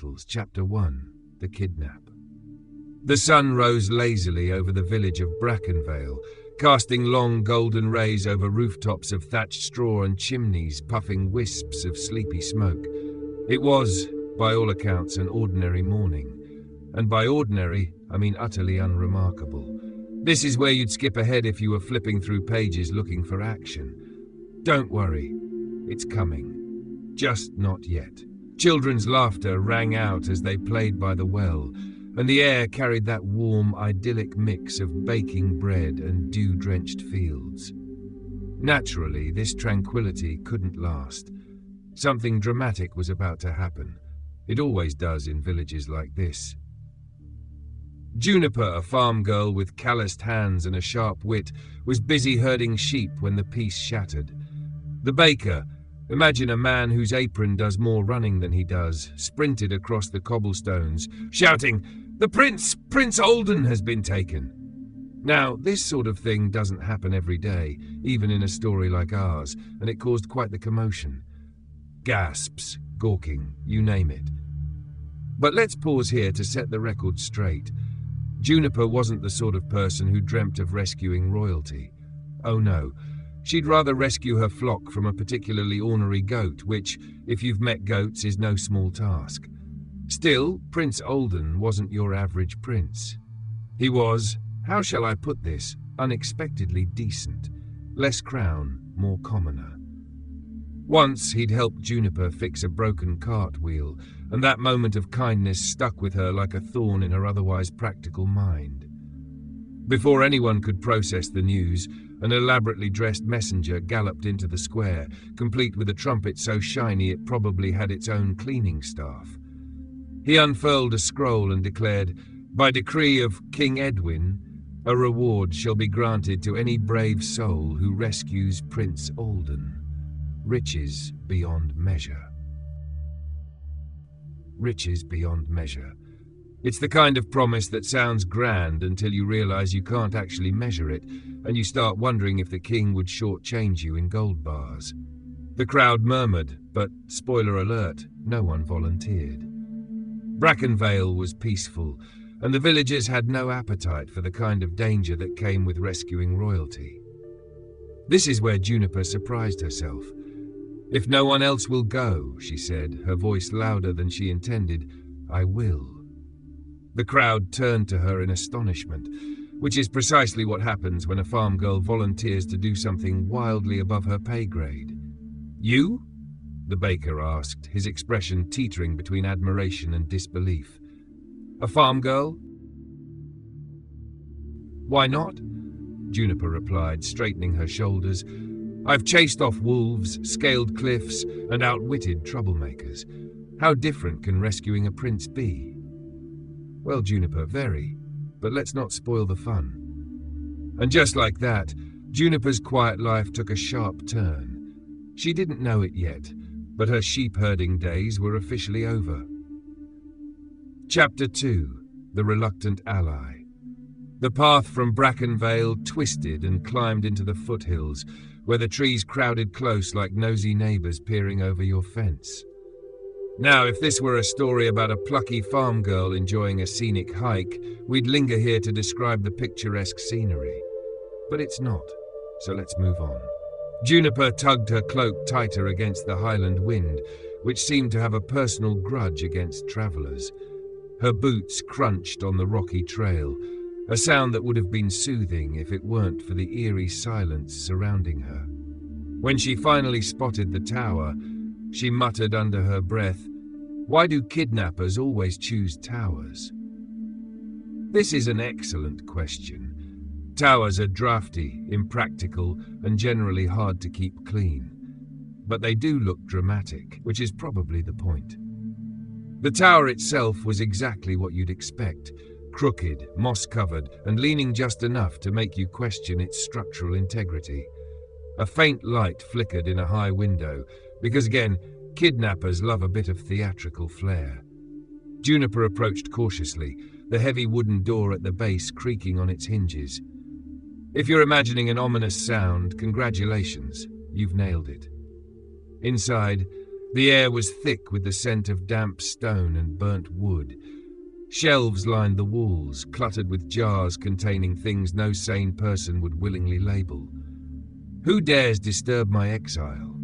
Chronicles, Chapter 1, The Kidnap. The sun rose lazily over the village of Brackenvale, casting long golden rays over rooftops of thatched straw and chimneys puffing wisps of sleepy smoke. It was, by all accounts, an ordinary morning. And by ordinary, I mean utterly unremarkable. This is where you'd skip ahead if you were flipping through pages looking for action. Don't worry, it's coming. Just not yet. Children's laughter rang out as they played by the well, and the air carried that warm, idyllic mix of baking bread and dew-drenched fields. Naturally, this tranquility couldn't last. Something dramatic was about to happen. It always does in villages like this. Juniper, a farm girl with calloused hands and a sharp wit, was busy herding sheep when the peace shattered. The baker, imagine a man whose apron does more running than he does, sprinted across the cobblestones, shouting, "The prince! Prince Olden has been taken!" Now, this sort of thing doesn't happen every day, even in a story like ours, and it caused quite the commotion. Gasps, gawking, you name it. But let's pause here to set the record straight. Juniper wasn't the sort of person who dreamt of rescuing royalty. Oh no, she'd rather rescue her flock from a particularly ornery goat, which, if you've met goats, is no small task. Still, Prince Olden wasn't your average prince. He was, how shall I put this, unexpectedly decent. Less crown, more commoner. Once he'd helped Juniper fix a broken cartwheel, and that moment of kindness stuck with her like a thorn in her otherwise practical mind. Before anyone could process the news, an elaborately dressed messenger galloped into the square, complete with a trumpet so shiny it probably had its own cleaning staff. He unfurled a scroll and declared, "By decree of King Edwin, a reward shall be granted to any brave soul who rescues Prince Olden. Riches beyond measure." Riches beyond measure. It's the kind of promise that sounds grand until you realize you can't actually measure it, and you start wondering if the king would shortchange you in gold bars. The crowd murmured, but, spoiler alert, no one volunteered. Brackenvale was peaceful, and the villagers had no appetite for the kind of danger that came with rescuing royalty. This is where Juniper surprised herself. "If no one else will go," she said, her voice louder than she intended, "I will." The crowd turned to her in astonishment, which is precisely what happens when a farm girl volunteers to do something wildly above her pay grade. "You?" the baker asked, his expression teetering between admiration and disbelief. "A farm girl?" "Why not?" Juniper replied, straightening her shoulders. "I've chased off wolves, scaled cliffs, and outwitted troublemakers. How different can rescuing a prince be?" "Well, Juniper, very. But let's not spoil the fun." And just like that, Juniper's quiet life took a sharp turn. She didn't know it yet, but her sheep-herding days were officially over. Chapter 2, The Reluctant Ally. The path from Brackenvale twisted and climbed into the foothills, where the trees crowded close like nosy neighbors peering over your fence. Now, if this were a story about a plucky farm girl enjoying a scenic hike, we'd linger here to describe the picturesque scenery. But it's not, so let's move on. Juniper tugged her cloak tighter against the highland wind, which seemed to have a personal grudge against travelers. Her boots crunched on the rocky trail, a sound that would have been soothing if it weren't for the eerie silence surrounding her. When she finally spotted the tower, she muttered under her breath, "Why do kidnappers always choose towers?" This is an excellent question. Towers are drafty, impractical, and generally hard to keep clean. But they do look dramatic, which is probably the point. The tower itself was exactly what you'd expect, crooked, moss-covered, and leaning just enough to make you question its structural integrity. A faint light flickered in a high window, because again, kidnappers love a bit of theatrical flair. Juniper approached cautiously, the heavy wooden door at the base creaking on its hinges. If you're imagining an ominous sound, congratulations, you've nailed it. Inside, The air was thick with the scent of damp stone and burnt wood. Shelves lined the walls, cluttered with jars containing things no sane person would willingly label. "Who dares disturb my exile?"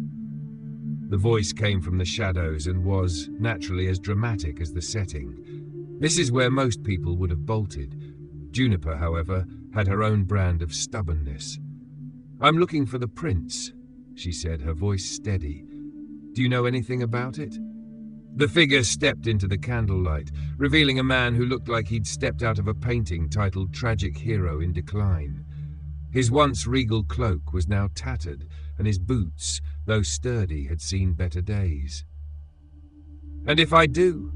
The voice came from the shadows and was, naturally, as dramatic as the setting. This is where most people would have bolted. Juniper, however, had her own brand of stubbornness. "I'm looking for the prince," she said, her voice steady. "Do you know anything about it?" The figure stepped into the candlelight, revealing a man who looked like he'd stepped out of a painting titled Tragic Hero in Decline. His once regal cloak was now tattered, and his boots, though sturdy, had seen better days. "And if I do?"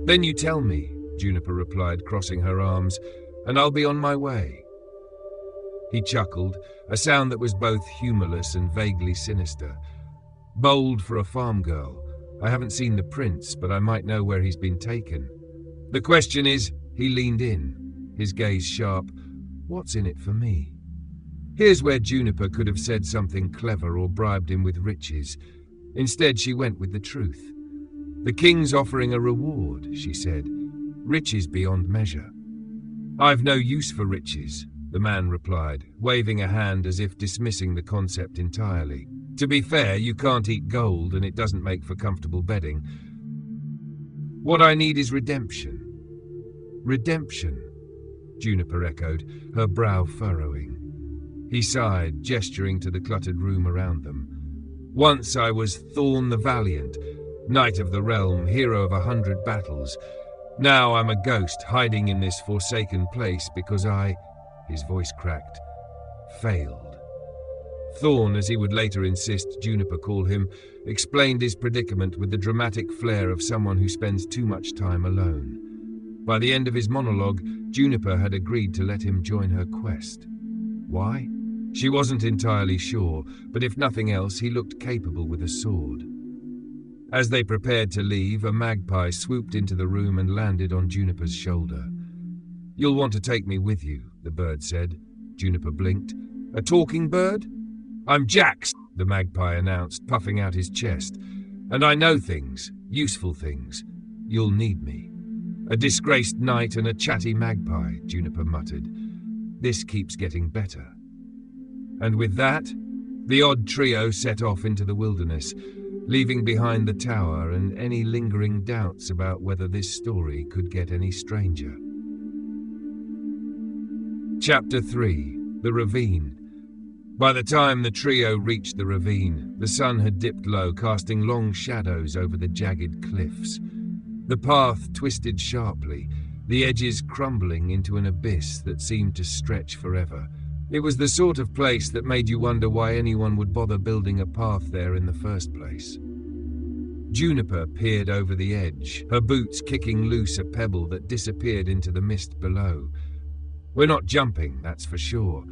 "Then you tell me," Juniper replied, crossing her arms, "and I'll be on my way." He chuckled, a sound that was both humorless and vaguely sinister. "Bold for a farm girl. I haven't seen the prince, but I might know where he's been taken. The question is," he leaned in, his gaze sharp, "what's in it for me?" Here's where Juniper could have said something clever or bribed him with riches. Instead, she went with the truth. "The king's offering a reward," she said. "Riches beyond measure." "I've no use for riches," the man replied, waving a hand as if dismissing the concept entirely. "To be fair, you can't eat gold and it doesn't make for comfortable bedding. What I need is redemption." "Redemption," Juniper echoed, her brow furrowing. He sighed, gesturing to the cluttered room around them. "Once I was Thorn the Valiant, knight of the realm, hero of 100 battles. Now I'm a ghost hiding in this forsaken place because his voice cracked, failed. Thorn, as he would later insist Juniper call him, explained his predicament with the dramatic flair of someone who spends too much time alone. By the end of his monologue, Juniper had agreed to let him join her quest. Why? She wasn't entirely sure, but if nothing else, he looked capable with a sword. As they prepared to leave, a magpie swooped into the room and landed on Juniper's shoulder. "You'll want to take me with you," the bird said. Juniper blinked. "A talking bird?" "I'm Jax," the magpie announced, puffing out his chest. "And I know things, useful things. You'll need me." "A disgraced knight and a chatty magpie," Juniper muttered. "This keeps getting better." And with that, the odd trio set off into the wilderness, leaving behind the tower and any lingering doubts about whether this story could get any stranger. Chapter 3. The Ravine. By the time the trio reached the ravine, the sun had dipped low, casting long shadows over the jagged cliffs. The path twisted sharply, the edges crumbling into an abyss that seemed to stretch forever. It was the sort of place that made you wonder why anyone would bother building a path there in the first place. Juniper peered over the edge, her boots kicking loose a pebble that disappeared into the mist below. "We're not jumping, that's for sure.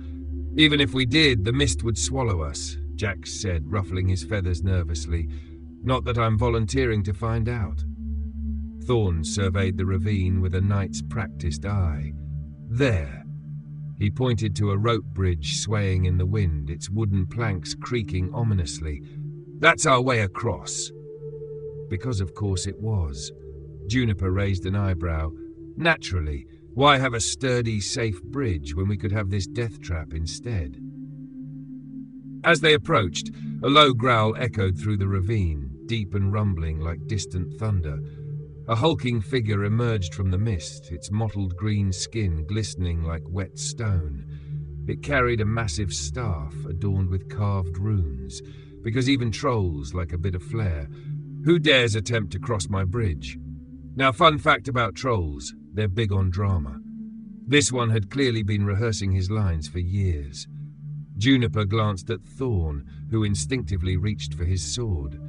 Even if we did, the mist would swallow us," Jax said, ruffling his feathers nervously. "Not that I'm volunteering to find out." Thorn surveyed the ravine with a knight's practiced eye. "There." He pointed to a rope bridge swaying in the wind, its wooden planks creaking ominously. "That's our way across." Because of course it was. Juniper raised an eyebrow. Naturally. Why have a sturdy, safe bridge when we could have this death trap instead? As they approached, a low growl echoed through the ravine, deep and rumbling like distant thunder. A hulking figure emerged from the mist, its mottled green skin glistening like wet stone. It carried a massive staff adorned with carved runes, because even trolls like a bit of flair. "Who dares attempt to cross my bridge?" Now, fun fact about trolls, they're big on drama. This one had clearly been rehearsing his lines for years. Juniper glanced at Thorn, who instinctively reached for his sword.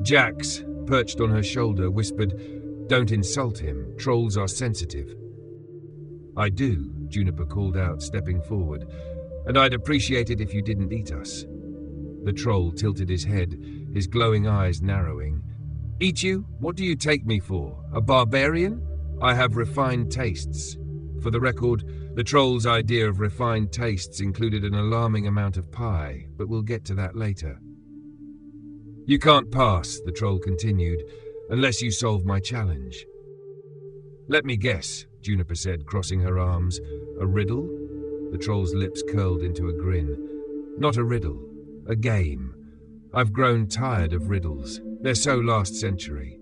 Jax, perched on her shoulder, whispered, "Don't insult him, trolls are sensitive." "I do," Juniper called out, stepping forward, "and I'd appreciate it if you didn't eat us." The troll tilted his head, his glowing eyes narrowing. "Eat you? What do you take me for? A barbarian? I have refined tastes." For the record, the troll's idea of refined tastes included an alarming amount of pie, but we'll get to that later. You can't pass, the troll continued, unless you solve my challenge. Let me guess, Juniper said, crossing her arms. A riddle? The troll's lips curled into a grin. Not a riddle, a game. I've grown tired of riddles. They're so last century.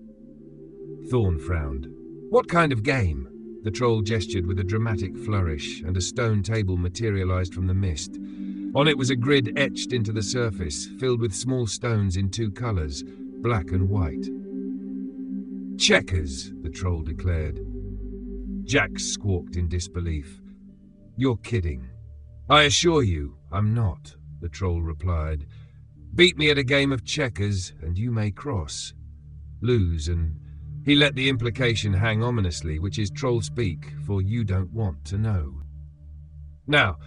Thorn frowned. What kind of game? The troll gestured with a dramatic flourish, and a stone table materialized from the mist. On it was a grid etched into the surface, filled with small stones in two colors, black and white. Checkers, the troll declared. Jax squawked in disbelief. You're kidding. I assure you, I'm not, the troll replied. Beat me at a game of checkers, and you may cross. Lose, and he let the implication hang ominously, which is troll speak, for you don't want to know. Now,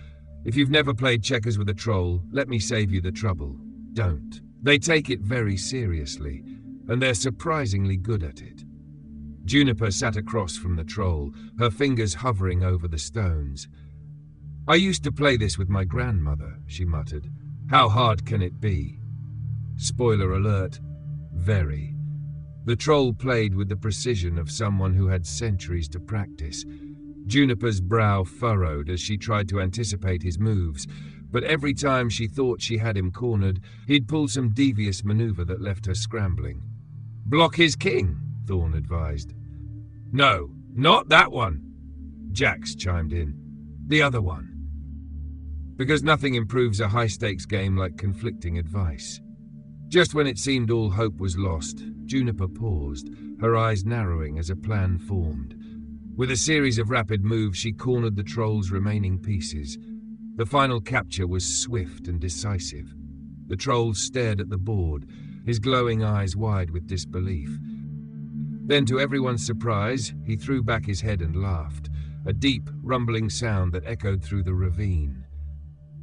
if you've never played checkers with a troll, let me save you the trouble. Don't. They take it very seriously, and they're surprisingly good at it. Juniper sat across from the troll, her fingers hovering over the stones. I used to play this with my grandmother, she muttered. How hard can it be? Spoiler alert, very. The troll played with the precision of someone who had centuries to practice. Juniper's brow furrowed as she tried to anticipate his moves, but every time she thought she had him cornered, he'd pull some devious maneuver that left her scrambling. Block his king, Thorn advised. No, not that one, Jax chimed in. The other one. Because nothing improves a high-stakes game like conflicting advice. Just when it seemed all hope was lost, Juniper paused, her eyes narrowing as a plan formed. With a series of rapid moves, she cornered the troll's remaining pieces. The final capture was swift and decisive. The troll stared at the board, his glowing eyes wide with disbelief. Then, to everyone's surprise, he threw back his head and laughed, a deep, rumbling sound that echoed through the ravine.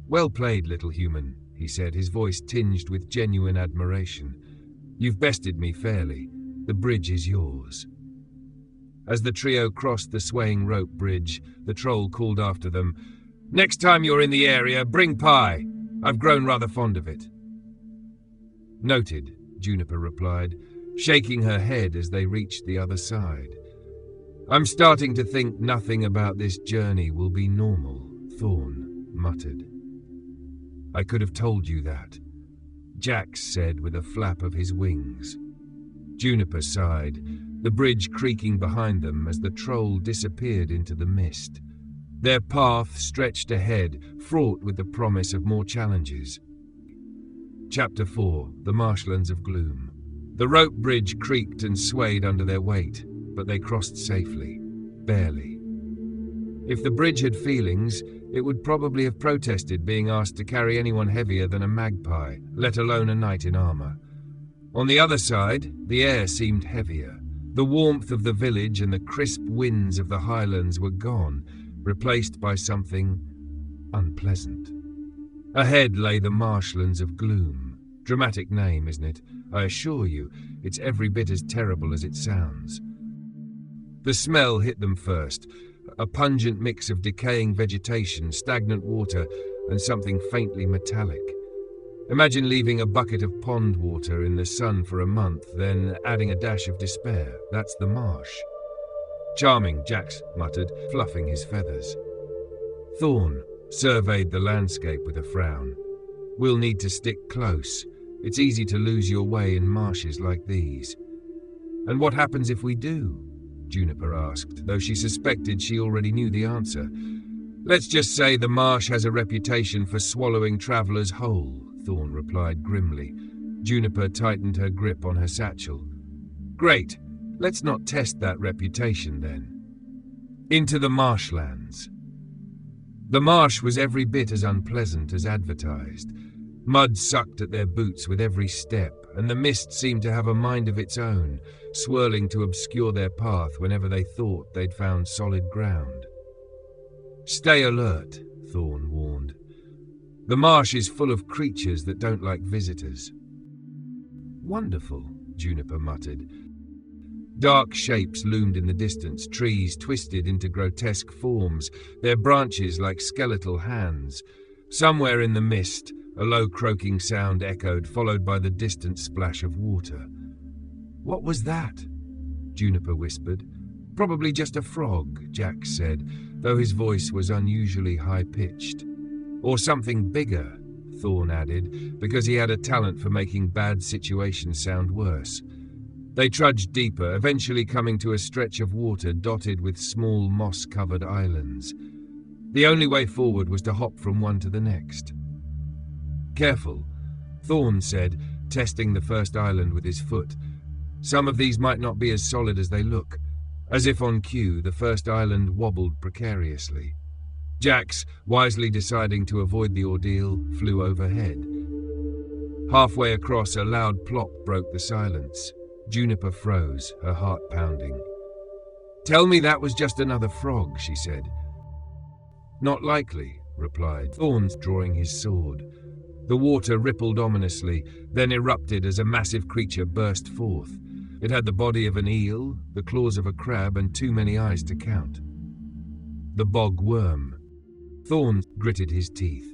Well played, little human, he said, his voice tinged with genuine admiration. You've bested me fairly. The bridge is yours. As the trio crossed the swaying rope bridge, the troll called after them, Next time you're in the area, bring pie. I've grown rather fond of it. Noted, Juniper replied, shaking her head as they reached the other side. I'm starting to think nothing about this journey will be normal, Thorn muttered. I could have told you that, Jax said with a flap of his wings. Juniper sighed, the bridge creaking behind them as the troll disappeared into the mist. Their path stretched ahead, fraught with the promise of more challenges. Chapter 4, The Marshlands of Gloom. The rope bridge creaked and swayed under their weight, but they crossed safely, barely. If the bridge had feelings, it would probably have protested being asked to carry anyone heavier than a magpie, let alone a knight in armor. On the other side, the air seemed heavier. The warmth of the village and the crisp winds of the highlands were gone, replaced by something unpleasant. Ahead lay the Marshlands of Gloom. Dramatic name, isn't it? I assure you, it's every bit as terrible as it sounds. The smell hit them first, a pungent mix of decaying vegetation, stagnant water, and something faintly metallic. Imagine leaving a bucket of pond water in the sun for a month, then adding a dash of despair. That's the marsh. Charming, Jax muttered, fluffing his feathers. Thorn surveyed the landscape with a frown. We'll need to stick close. It's easy to lose your way in marshes like these. And what happens if we do? Juniper asked, though she suspected she already knew the answer. Let's just say the marsh has a reputation for swallowing travelers whole, Thorn replied grimly. Juniper tightened her grip on her satchel. Great. Let's not test that reputation, then. Into the marshlands. The marsh was every bit as unpleasant as advertised. Mud sucked at their boots with every step, and the mist seemed to have a mind of its own, swirling to obscure their path whenever they thought they'd found solid ground. Stay alert, Thorn warned. The marsh is full of creatures that don't like visitors. Wonderful, Juniper muttered. Dark shapes loomed in the distance, trees twisted into grotesque forms, their branches like skeletal hands. Somewhere in the mist, A low croaking sound echoed, followed by the distant splash of water. "What was that?" Juniper whispered. "Probably just a frog," Jack said, though his voice was unusually high-pitched. "Or something bigger," Thorn added, because he had a talent for making bad situations sound worse. They trudged deeper, eventually coming to a stretch of water dotted with small moss-covered islands. The only way forward was to hop from one to the next. "Careful," Thorn said, testing the first island with his foot. "Some of these might not be as solid as they look." As if on cue, the first island wobbled precariously. Jax, wisely deciding to avoid the ordeal, flew overhead. Halfway across, a loud plop broke the silence. Juniper froze, her heart pounding. "Tell me that was just another frog," she said. "Not likely," replied Thorn, drawing his sword. The water rippled ominously, then erupted as a massive creature burst forth. It had the body of an eel, the claws of a crab, and too many eyes to count. The bog worm. Thorn gritted his teeth.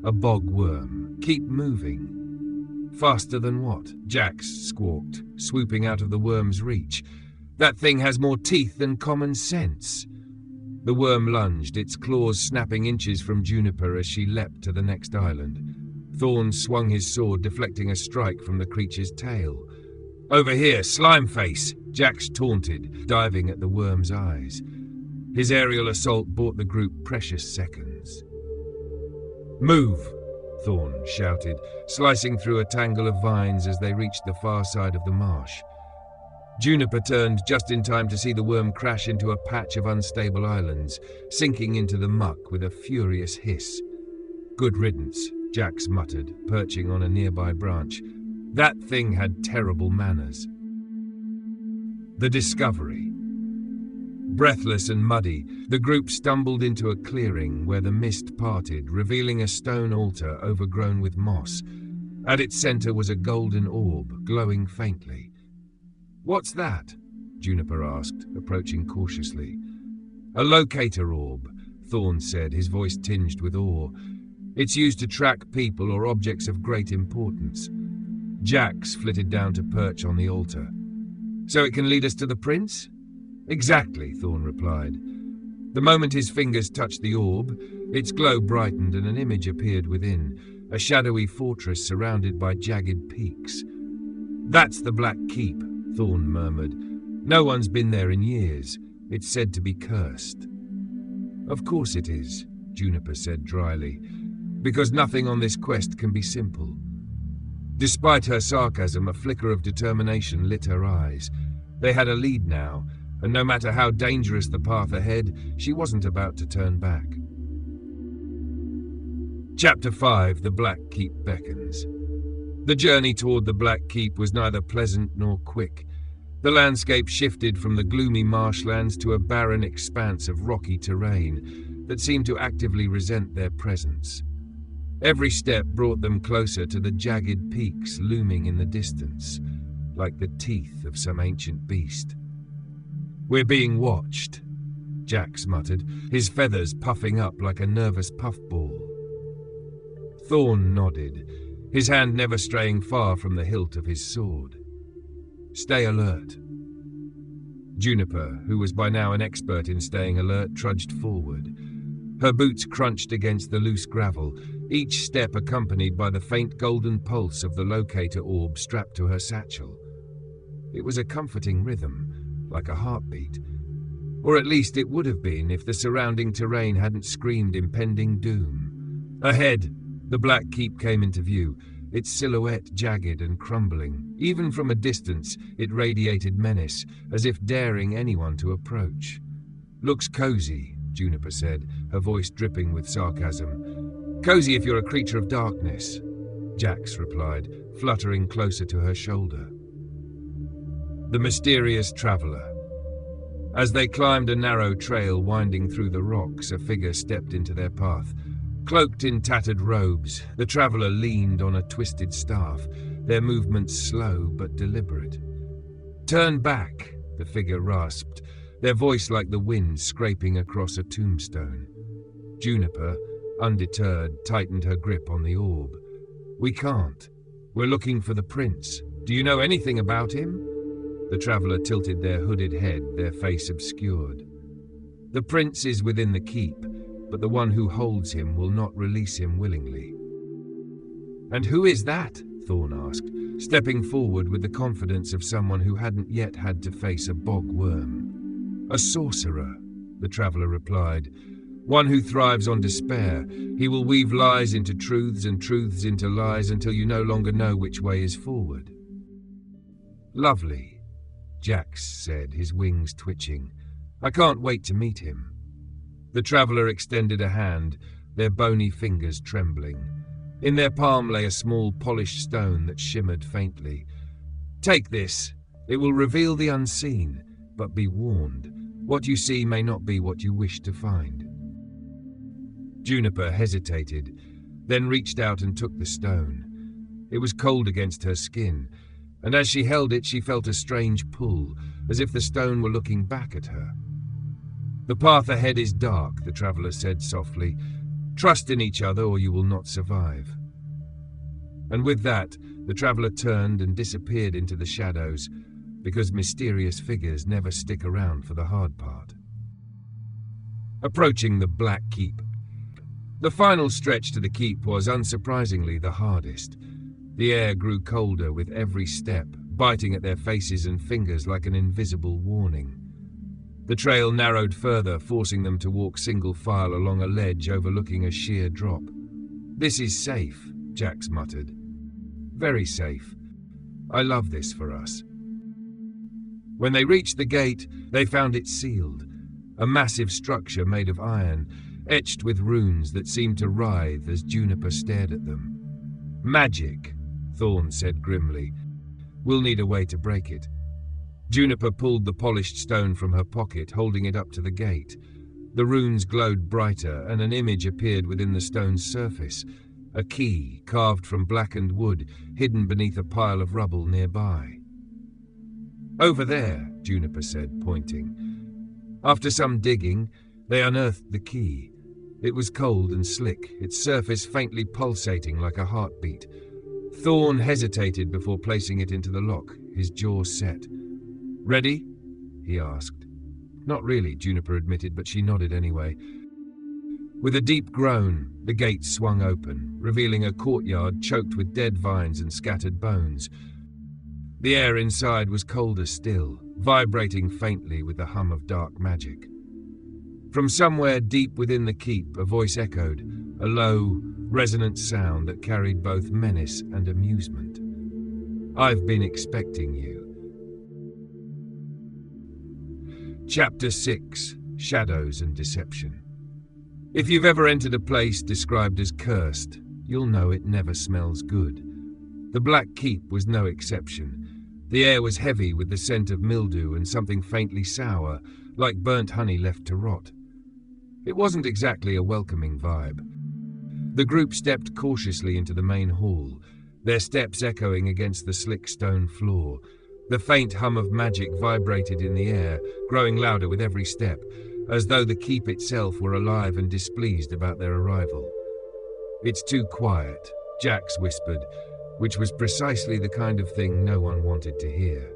"A bog worm. Keep moving." "Faster than what?" Jax squawked, swooping out of the worm's reach. "That thing has more teeth than common sense." The worm lunged, its claws snapping inches from Juniper as she leapt to the next island. Thorn swung his sword, deflecting a strike from the creature's tail. "Over here, slime face!" Jax taunted, diving at the worm's eyes. His aerial assault bought the group precious seconds. "Move!" Thorn shouted, slicing through a tangle of vines as they reached the far side of the marsh. Juniper turned just in time to see the worm crash into a patch of unstable islands, sinking into the muck with a furious hiss. "Good riddance," Jax muttered, perching on a nearby branch. That thing had terrible manners. The discovery. Breathless and muddy, the group stumbled into a clearing where the mist parted, revealing a stone altar overgrown with moss. At its center was a golden orb, glowing faintly. "What's that?" Juniper asked, approaching cautiously. "A locator orb," Thorn said, his voice tinged with awe. "It's used to track people or objects of great importance." Jax flitted down to perch on the altar. "So it can lead us to the prince?" "Exactly," Thorn replied. The moment his fingers touched the orb, its glow brightened and an image appeared within, a shadowy fortress surrounded by jagged peaks. "That's the Black Keep," Thorn murmured. "No one's been there in years. It's said to be cursed." "Of course it is," Juniper said dryly, "because nothing on this quest can be simple." Despite her sarcasm, a flicker of determination lit her eyes. They had a lead now, and no matter how dangerous the path ahead, she wasn't about to turn back. Chapter 5: The Black Keep Beckons. The journey toward the Black Keep was neither pleasant nor quick. The landscape shifted from the gloomy marshlands to a barren expanse of rocky terrain that seemed to actively resent their presence. Every step brought them closer to the jagged peaks looming in the distance, like the teeth of some ancient beast. "We're being watched," Jax muttered, his feathers puffing up like a nervous puffball. Thorn nodded, his hand never straying far from the hilt of his sword. "Stay alert." Juniper, who was by now an expert in staying alert, trudged forward. Her boots crunched against the loose gravel, each step accompanied by the faint golden pulse of the locator orb strapped to her satchel. It was a comforting rhythm, like a heartbeat. Or at least it would have been if the surrounding terrain hadn't screamed impending doom. Ahead, the Black Keep came into view, its silhouette jagged and crumbling. Even from a distance, it radiated menace, as if daring anyone to approach. "Looks cozy," Juniper said, her voice dripping with sarcasm. "Cozy if you're a creature of darkness," Jax replied, fluttering closer to her shoulder. The mysterious traveler. As they climbed a narrow trail winding through the rocks, a figure stepped into their path. Cloaked in tattered robes, the traveler leaned on a twisted staff, their movements slow but deliberate. "Turn back," the figure rasped, their voice like the wind scraping across a tombstone. Juniper, undeterred, tightened her grip on the orb. We can't. We're looking for the prince. Do you know anything about him? The traveller tilted their hooded head, their face obscured. The prince is within the keep, but the one who holds him will not release him willingly. And who is that? Thorn asked, stepping forward with the confidence of someone who hadn't yet had to face a bog worm. A sorcerer, the traveller replied. One who thrives on despair. He will weave lies into truths and truths into lies until you no longer know which way is forward. Lovely, Jax said, his wings twitching. I can't wait to meet him. The traveller extended a hand, their bony fingers trembling. In their palm lay a small polished stone that shimmered faintly. Take this. It will reveal the unseen, but be warned. What you see may not be what you wish to find. Juniper hesitated, then reached out and took the stone. It was cold against her skin, and as she held it she felt a strange pull, as if the stone were looking back at her. The path ahead is dark, the traveller said softly. Trust in each other or you will not survive. And with that, the traveller turned and disappeared into the shadows, because mysterious figures never stick around for the hard part. Approaching the Black Keep. The final stretch to the keep was, unsurprisingly, the hardest. The air grew colder with every step, biting at their faces and fingers like an invisible warning. The trail narrowed further, forcing them to walk single file along a ledge overlooking a sheer drop. This is safe, Jax muttered. Very safe. I love this for us. When they reached the gate, they found it sealed. A massive structure made of iron, etched with runes that seemed to writhe as Juniper stared at them. Magic, Thorn said grimly. We'll need a way to break it. Juniper pulled the polished stone from her pocket, holding it up to the gate. The runes glowed brighter, and an image appeared within the stone's surface. A key, carved from blackened wood, hidden beneath a pile of rubble nearby. Over there, Juniper said, pointing. After some digging, they unearthed the key. It was cold and slick, its surface faintly pulsating like a heartbeat. Thorn hesitated before placing it into the lock, his jaw set. Ready? He asked. Not really, Juniper admitted, but she nodded anyway. With a deep groan, the gate swung open, revealing a courtyard choked with dead vines and scattered bones. The air inside was colder still, vibrating faintly with the hum of dark magic. From somewhere deep within the keep, a voice echoed, a low, resonant sound that carried both menace and amusement. I've been expecting you. Chapter 6. Shadows and Deception. If you've ever entered a place described as cursed, you'll know it never smells good. The Black Keep was no exception. The air was heavy with the scent of mildew and something faintly sour, like burnt honey left to rot. It wasn't exactly a welcoming vibe. The group stepped cautiously into the main hall, their steps echoing against the slick stone floor. The faint hum of magic vibrated in the air, growing louder with every step, as though the keep itself were alive and displeased about their arrival. It's too quiet, Jax whispered, which was precisely the kind of thing no one wanted to hear.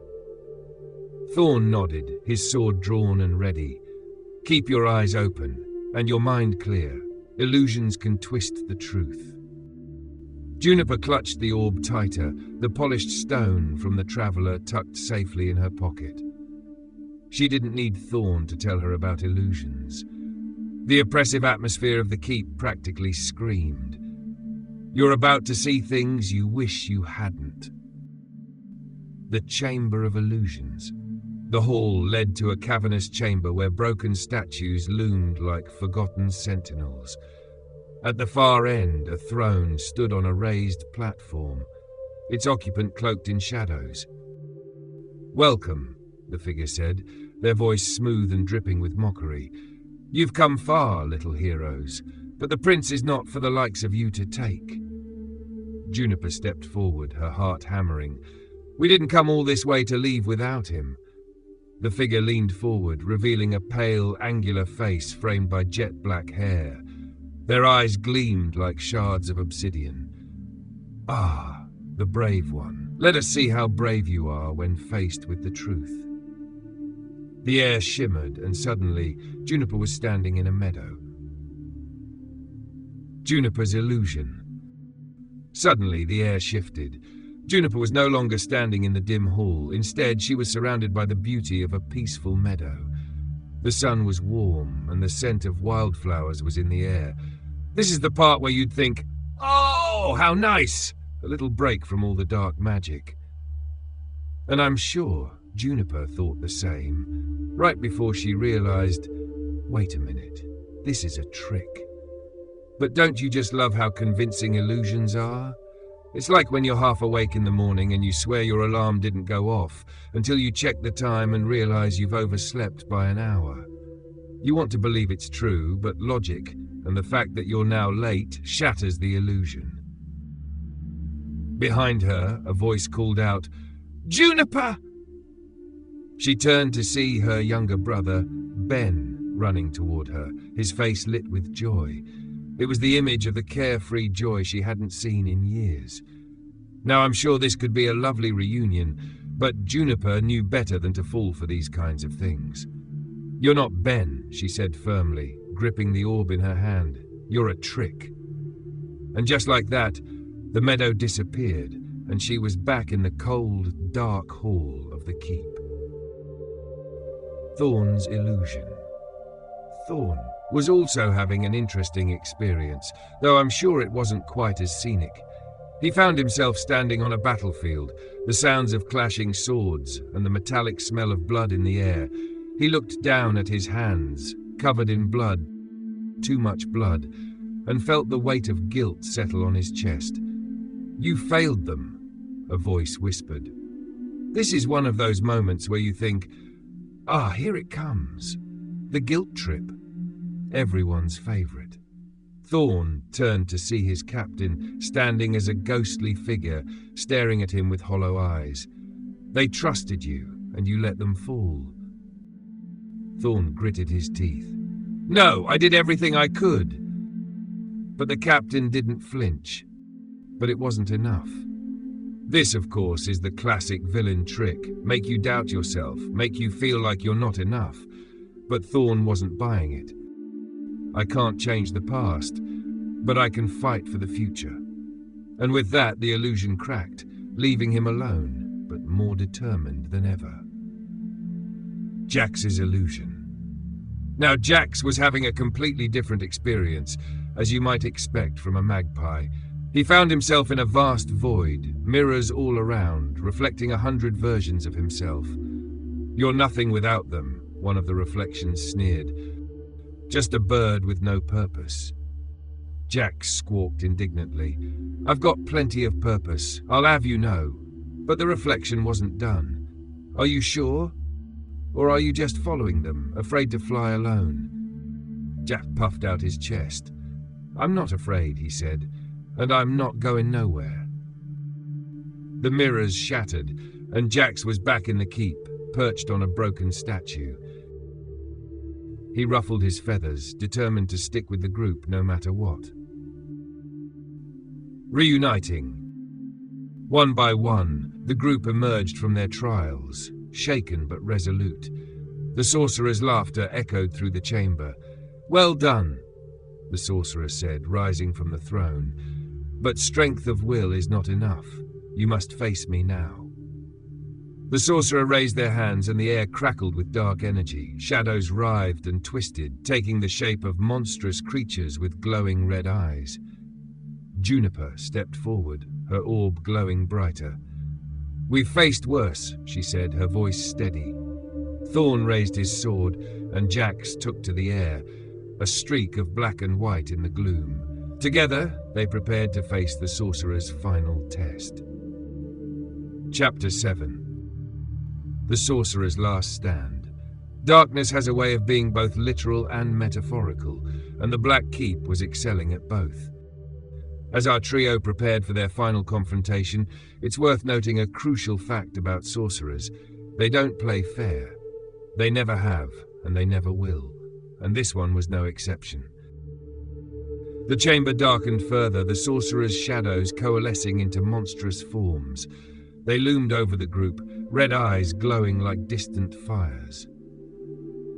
Thorn nodded, his sword drawn and ready. Keep your eyes open, and your mind clear. Illusions can twist the truth. Juniper clutched the orb tighter, the polished stone from the traveller tucked safely in her pocket. She didn't need Thorn to tell her about illusions. The oppressive atmosphere of the keep practically screamed. You're about to see things you wish you hadn't. The Chamber of Illusions. The hall led to a cavernous chamber where broken statues loomed like forgotten sentinels. At the far end, a throne stood on a raised platform, its occupant cloaked in shadows. Welcome, the figure said, their voice smooth and dripping with mockery. You've come far, little heroes, but the prince is not for the likes of you to take. Juniper stepped forward, her heart hammering. We didn't come all this way to leave without him. The figure leaned forward, revealing a pale, angular face framed by jet black hair. Their eyes gleamed like shards of obsidian. Ah, the brave one. Let us see how brave you are when faced with the truth. The air shimmered, and suddenly Juniper was standing in a meadow. Juniper's illusion. Suddenly the air shifted. Juniper was no longer standing in the dim hall. Instead, she was surrounded by the beauty of a peaceful meadow. The sun was warm, and the scent of wildflowers was in the air. This is the part where you'd think, "Oh, how nice!" A little break from all the dark magic. And I'm sure Juniper thought the same, right before she realized, wait a minute, this is a trick. But don't you just love how convincing illusions are? It's like when you're half awake in the morning and you swear your alarm didn't go off until you check the time and realize you've overslept by an hour. You want to believe it's true, but logic and the fact that you're now late shatters the illusion. Behind her, a voice called out, "Juniper!" She turned to see her younger brother, Ben, running toward her, his face lit with joy. It was the image of the carefree joy she hadn't seen in years. Now, I'm sure this could be a lovely reunion, but Juniper knew better than to fall for these kinds of things. "You're not Ben," she said firmly, gripping the orb in her hand. "You're a trick." And just like that, the meadow disappeared, and she was back in the cold, dark hall of the keep. Thorn's illusion. Thorn was also having an interesting experience, though I'm sure it wasn't quite as scenic. He found himself standing on a battlefield, the sounds of clashing swords and the metallic smell of blood in the air. He looked down at his hands, covered in blood, too much blood, and felt the weight of guilt settle on his chest. "You failed them," a voice whispered. This is one of those moments where you think, here it comes. The guilt trip. Everyone's favorite. Thorn turned to see his captain standing as a ghostly figure, staring at him with hollow eyes. They trusted you, and you let them fall. Thorn gritted his teeth. "No, I did everything I could." But the captain didn't flinch. But it wasn't enough. This, of course, is the classic villain trick. Make you doubt yourself, make you feel like you're not enough. But Thorn wasn't buying it. "I can't change the past, but I can fight for the future." And with that, the illusion cracked, leaving him alone, but more determined than ever. Jax's illusion. Now, Jax was having a completely different experience, as you might expect from a magpie. He found himself in a vast void, mirrors all around, reflecting 100 versions of himself. "You're nothing without them," one of the reflections sneered. "Just a bird with no purpose." Jax squawked indignantly. "I've got plenty of purpose, I'll have you know." But the reflection wasn't done. "Are you sure? Or are you just following them, afraid to fly alone?" Jax puffed out his chest. "I'm not afraid," he said, "and I'm not going nowhere." The mirrors shattered, and Jax was back in the keep, perched on a broken statue. He ruffled his feathers, determined to stick with the group no matter what. Reuniting. One by one, the group emerged from their trials, shaken but resolute. The sorcerer's laughter echoed through the chamber. "Well done," the sorcerer said, rising from the throne. "But strength of will is not enough. You must face me now." The sorcerer raised their hands, and the air crackled with dark energy. Shadows writhed and twisted, taking the shape of monstrous creatures with glowing red eyes. Juniper stepped forward, her orb glowing brighter. "We've faced worse," she said, her voice steady. Thorn raised his sword, and Jax took to the air, a streak of black and white in the gloom. Together, they prepared to face the sorcerer's final test. Chapter 7. The Sorcerer's Last Stand. Darkness has a way of being both literal and metaphorical, and the Black Keep was excelling at both. As our trio prepared for their final confrontation, it's worth noting a crucial fact about sorcerers. They don't play fair. They never have, and they never will. And this one was no exception. The chamber darkened further, the sorcerer's shadows coalescing into monstrous forms. They loomed over the group, red eyes glowing like distant fires.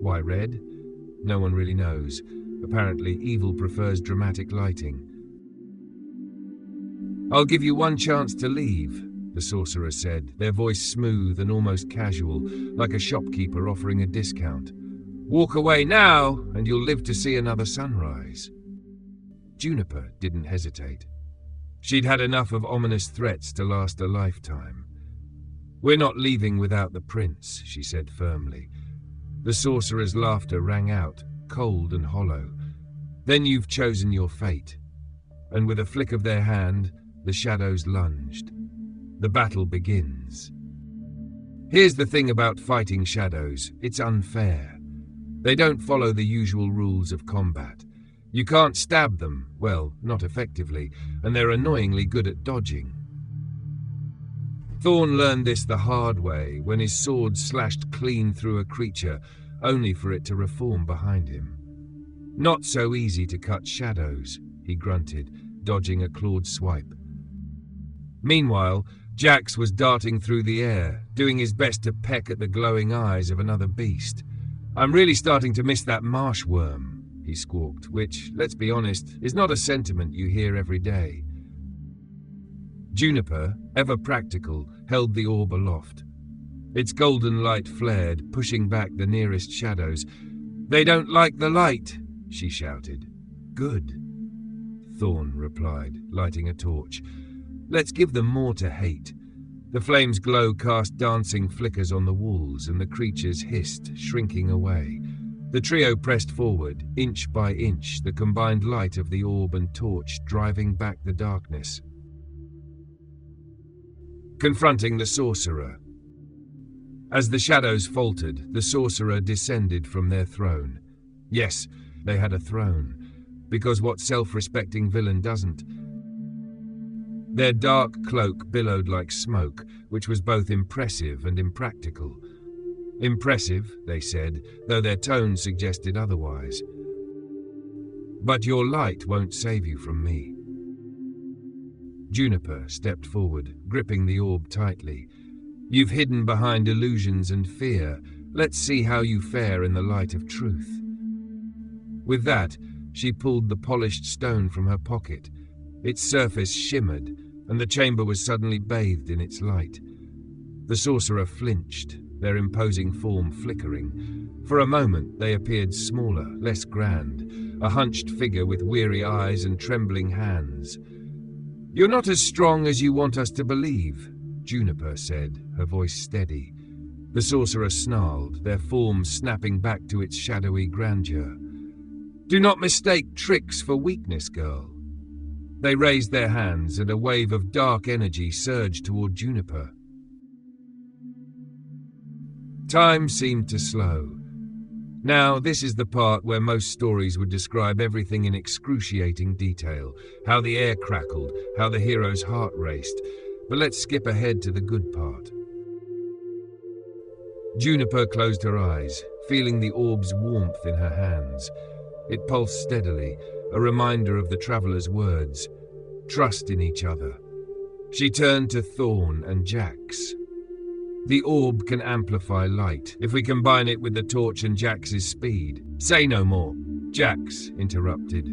Why red? No one really knows. Apparently, evil prefers dramatic lighting. "I'll give you one chance to leave," the sorcerer said, their voice smooth and almost casual, like a shopkeeper offering a discount. "Walk away now, and you'll live to see another sunrise." Juniper didn't hesitate. She'd had enough of ominous threats to last a lifetime. "We're not leaving without the prince," she said firmly. The sorcerer's laughter rang out, cold and hollow. "Then you've chosen your fate." And with a flick of their hand, the shadows lunged. The battle begins. Here's the thing about fighting shadows, it's unfair. They don't follow the usual rules of combat. You can't stab them, well, not effectively, and they're annoyingly good at dodging. Thorn learned this the hard way when his sword slashed clean through a creature, only for it to reform behind him. "Not so easy to cut shadows," he grunted, dodging a clawed swipe. Meanwhile, Jax was darting through the air, doing his best to peck at the glowing eyes of another beast. "I'm really starting to miss that marsh worm," he squawked, which, let's be honest, is not a sentiment you hear every day. Juniper, ever practical, held the orb aloft. Its golden light flared, pushing back the nearest shadows. "They don't like the light," she shouted. "Good," Thorn replied, lighting a torch. "Let's give them more to hate." The flame's glow cast dancing flickers on the walls, and the creatures hissed, shrinking away. The trio pressed forward, inch by inch, the combined light of the orb and torch driving back the darkness. Confronting the sorcerer. As the shadows faltered, the sorcerer descended from their throne. Yes, they had a throne, because what self-respecting villain doesn't? Their dark cloak billowed like smoke, which was both impressive and impractical. Impressive, they said, though their tone suggested otherwise. "But your light won't save you from me." Juniper stepped forward, gripping the orb tightly. "You've hidden behind illusions and fear. Let's see how you fare in the light of truth." With that, she pulled the polished stone from her pocket. Its surface shimmered, and the chamber was suddenly bathed in its light. The sorcerer flinched, their imposing form flickering. For a moment, they appeared smaller, less grand, a hunched figure with weary eyes and trembling hands. "You're not as strong as you want us to believe," Juniper said, her voice steady. The sorcerer snarled, their form snapping back to its shadowy grandeur. "Do not mistake tricks for weakness, girl." They raised their hands, and a wave of dark energy surged toward Juniper. Time seemed to slow. Now, this is the part where most stories would describe everything in excruciating detail, how the air crackled, how the hero's heart raced. But let's skip ahead to the good part. Juniper closed her eyes, feeling the orb's warmth in her hands. It pulsed steadily, a reminder of the traveler's words. Trust in each other. She turned to Thorn and Jax. "The orb can amplify light, if we combine it with the torch and Jax's speed." "Say no more," Jax interrupted,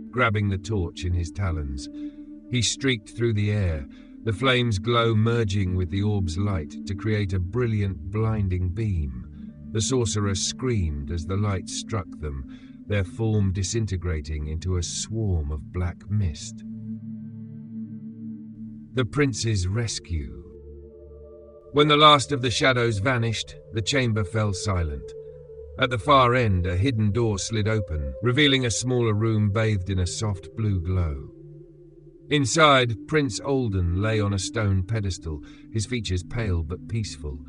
grabbing the torch in his talons. He streaked through the air, the flame's glow merging with the orb's light to create a brilliant, blinding beam. The sorcerer screamed as the light struck them, their form disintegrating into a swarm of black mist. The prince's rescue. When the last of the shadows vanished, the chamber fell silent. At the far end, a hidden door slid open, revealing a smaller room bathed in a soft blue glow. Inside, Prince Olden lay on a stone pedestal, his features pale but peaceful.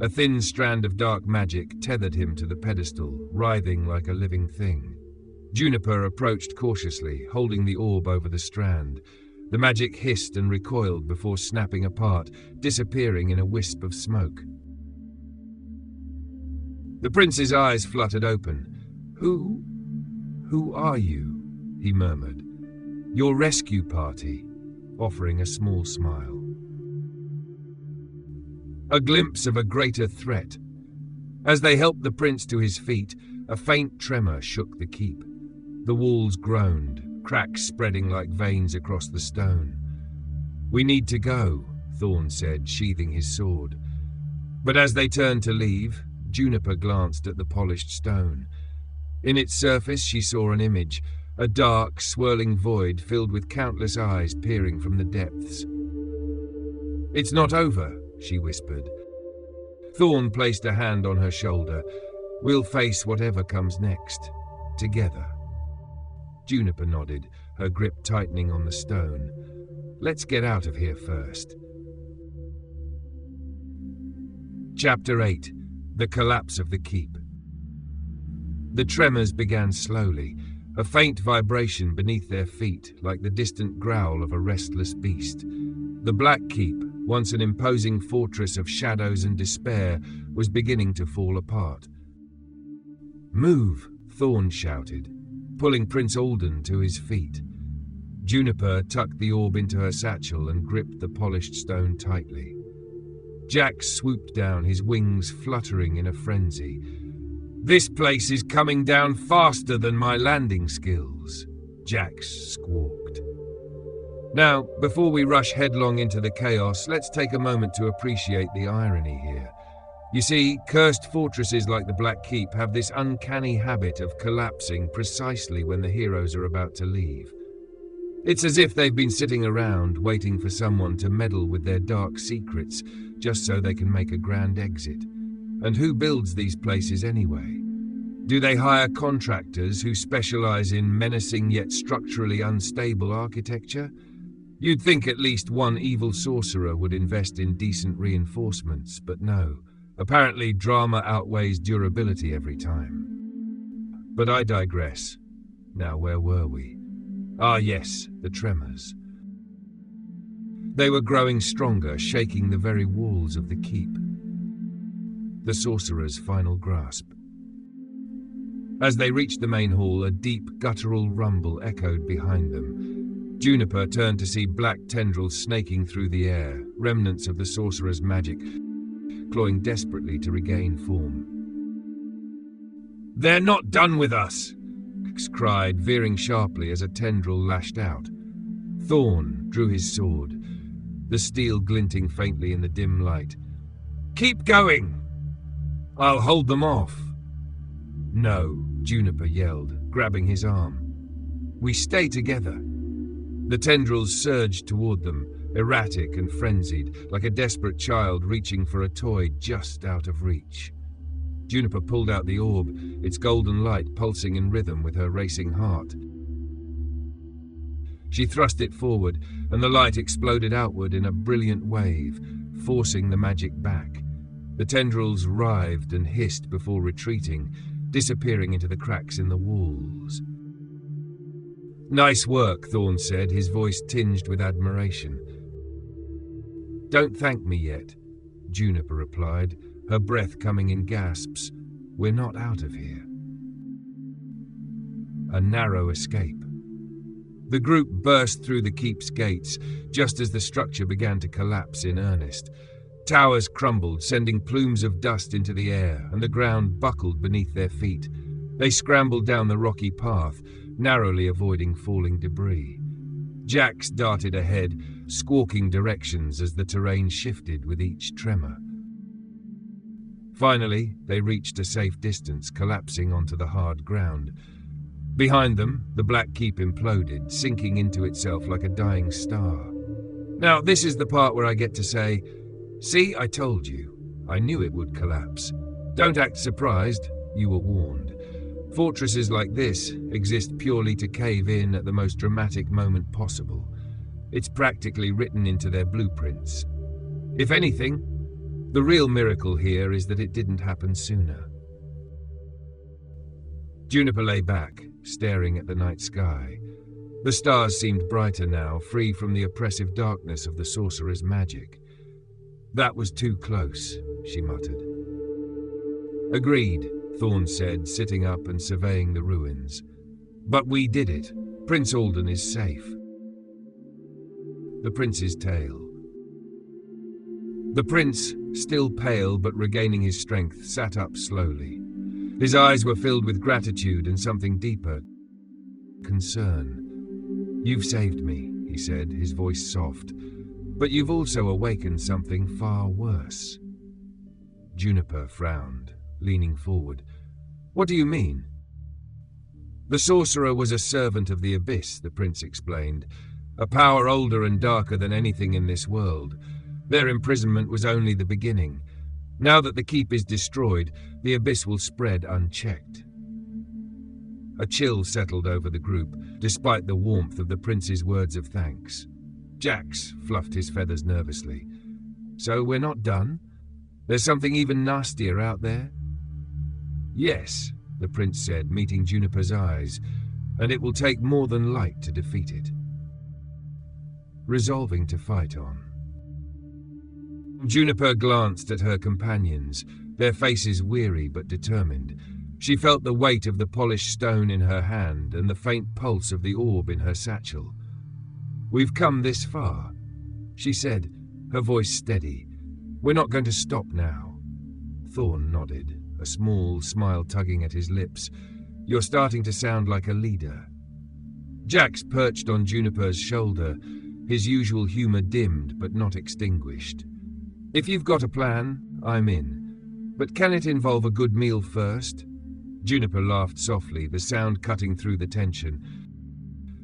A thin strand of dark magic tethered him to the pedestal, writhing like a living thing. Juniper approached cautiously, holding the orb over the strand. The magic hissed and recoiled before snapping apart, disappearing in a wisp of smoke. The prince's eyes fluttered open. Who are you?" he murmured. Your rescue party, offering a small smile. A glimpse of a greater threat. As they helped the prince to his feet, a faint tremor shook the keep. The walls groaned, cracks spreading like veins across the stone. We need to go, Thorn said, sheathing his sword. But as they turned to leave, Juniper glanced at the polished stone. In its surface she saw an image, a dark, swirling void filled with countless eyes peering from the depths. It's not over, she whispered. Thorn placed a hand on her shoulder. We'll face whatever comes next, together. Juniper nodded, her grip tightening on the stone. Let's get out of here first. Chapter 8. The Collapse of the Keep. The tremors began slowly, a faint vibration beneath their feet, like the distant growl of a restless beast. The Black Keep, once an imposing fortress of shadows and despair, was beginning to fall apart. Move, Thorn shouted, pulling Prince Alden to his feet. Juniper tucked the orb into her satchel and gripped the polished stone tightly. Jack swooped down, his wings fluttering in a frenzy. This place is coming down faster than my landing skills, Jax squawked. Now, before we rush headlong into the chaos, let's take a moment to appreciate the irony here. You see, cursed fortresses like the Black Keep have this uncanny habit of collapsing precisely when the heroes are about to leave. It's as if they've been sitting around waiting for someone to meddle with their dark secrets just so they can make a grand exit. And who builds these places anyway? Do they hire contractors who specialize in menacing yet structurally unstable architecture? You'd think at least one evil sorcerer would invest in decent reinforcements, but no. Apparently drama outweighs durability every time. But I digress. Now where were we? Ah yes, the tremors. They were growing stronger, shaking the very walls of the keep. The sorcerer's final grasp. As they reached the main hall, a deep, guttural rumble echoed behind them. Juniper turned to see black tendrils snaking through the air, remnants of the sorcerer's magic, clawing desperately to regain form. They're not done with us, X cried, veering sharply as a tendril lashed out. Thorn drew his sword, the steel glinting faintly in the dim light. Keep going! I'll hold them off. No, Juniper yelled, grabbing his arm. We stay together. The tendrils surged toward them, erratic and frenzied, like a desperate child reaching for a toy just out of reach. Juniper pulled out the orb, its golden light pulsing in rhythm with her racing heart. She thrust it forward, and the light exploded outward in a brilliant wave, forcing the magic back. The tendrils writhed and hissed before retreating, disappearing into the cracks in the walls. Nice work, Thorn said, his voice tinged with admiration. Don't thank me yet, Juniper replied, her breath coming in gasps. We're not out of here. A narrow escape. The group burst through the keep's gates, just as the structure began to collapse in earnest. Towers crumbled, sending plumes of dust into the air, and the ground buckled beneath their feet. They scrambled down the rocky path, narrowly avoiding falling debris. Jax darted ahead, squawking directions as the terrain shifted with each tremor. Finally, they reached a safe distance, collapsing onto the hard ground. Behind them, the Black Keep imploded, sinking into itself like a dying star. Now, this is the part where I get to say, see, I told you. I knew it would collapse. Don't act surprised, you were warned. Fortresses like this exist purely to cave in at the most dramatic moment possible. It's practically written into their blueprints. If anything, the real miracle here is that it didn't happen sooner. Juniper lay back, staring at the night sky. The stars seemed brighter now, free from the oppressive darkness of the sorcerer's magic. That was too close, she muttered. Agreed, Thorn said, sitting up and surveying the ruins. But we did it. Prince Alden is safe. The prince's tale. The prince, still pale but regaining his strength, sat up slowly. His eyes were filled with gratitude and something deeper, concern. "You've saved me," he said, his voice soft, "but you've also awakened something far worse." Juniper frowned, leaning forward. "What do you mean?" "The sorcerer was a servant of the Abyss," the prince explained, "a power older and darker than anything in this world. Their imprisonment was only the beginning. Now that the keep is destroyed, the Abyss will spread unchecked." A chill settled over the group, despite the warmth of the prince's words of thanks. Jax fluffed his feathers nervously. "So we're not done? There's something even nastier out there?" "Yes," the prince said, meeting Juniper's eyes, "and it will take more than light to defeat it." Resolving to fight on. Juniper glanced at her companions, their faces weary but determined. She felt the weight of the polished stone in her hand and the faint pulse of the orb in her satchel. "We've come this far," she said, her voice steady. "We're not going to stop now." Thorn nodded, a small smile tugging at his lips. "You're starting to sound like a leader." Jax perched on Juniper's shoulder, his usual humor dimmed but not extinguished. "If you've got a plan, I'm in. But can it involve a good meal first?" Juniper laughed softly, the sound cutting through the tension.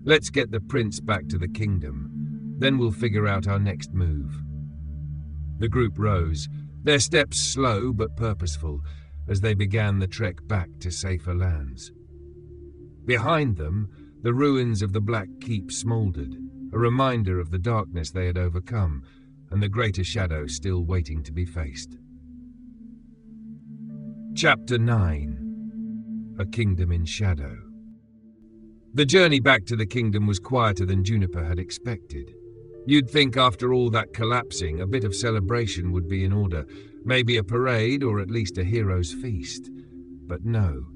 "Let's get the prince back to the kingdom. Then we'll figure out our next move." The group rose, their steps slow but purposeful, as they began the trek back to safer lands. Behind them, the ruins of the Black Keep smouldered, a reminder of the darkness they had overcome, and the greater shadow still waiting to be faced. Chapter 9. A Kingdom in Shadow. The journey back to the kingdom was quieter than Juniper had expected. You'd think after all that collapsing, a bit of celebration would be in order, maybe a parade or at least a hero's feast. But no,